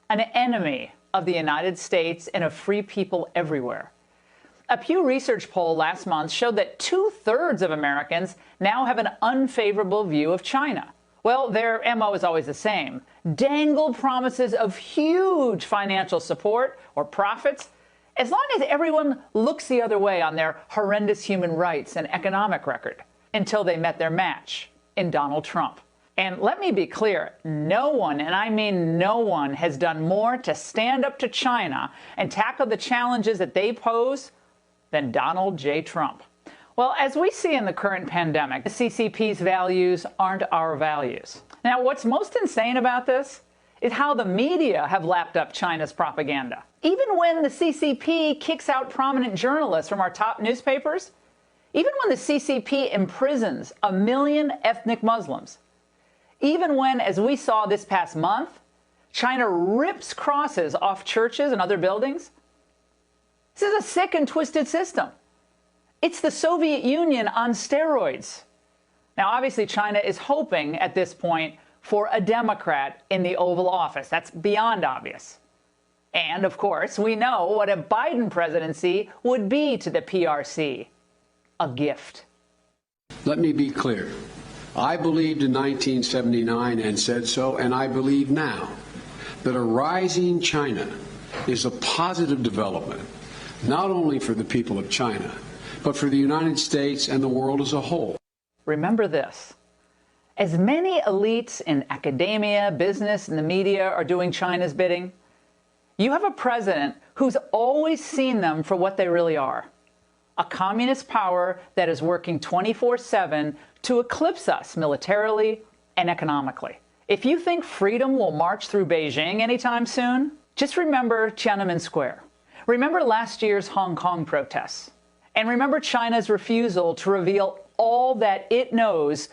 an enemy of the United States and of free people everywhere. A Pew Research poll last month showed that 2/3 of Americans now have an unfavorable view of China. Well, their MO is always the same. Dangle promises of huge financial support or profits as long as everyone looks the other way on their horrendous human rights and economic record, until they met their match in Donald Trump. And let me be clear, no one, and I mean no one, has done more to stand up to China and tackle the challenges that they pose than Donald J. Trump. Well, as we see in the current pandemic, the CCP's values aren't our values. Now, what's most insane about this is how the media have lapped up China's propaganda. Even when the CCP kicks out prominent journalists from our top newspapers, even when the CCP imprisons 1 million ethnic Muslims, even when, as we saw this past month, China rips crosses off churches and other buildings, this is a sick and twisted system. It's the Soviet Union on steroids. Now, obviously, China is hoping at this point for a Democrat in the Oval Office. That's beyond obvious. And, of course, we know what a Biden presidency would be to the PRC. A gift. Let me be clear. I believed in 1979 and said so, and I believe now that a rising China is a positive development, not only for the people of China, but for the United States and the world as a whole. Remember this. As many elites in academia, business, and the media are doing China's bidding, you have a president who's always seen them for what they really are. A communist power that is working 24/7 to eclipse us militarily and economically. If you think freedom will march through Beijing anytime soon, just remember Tiananmen Square. Remember last year's Hong Kong protests. And remember China's refusal to reveal all that it knows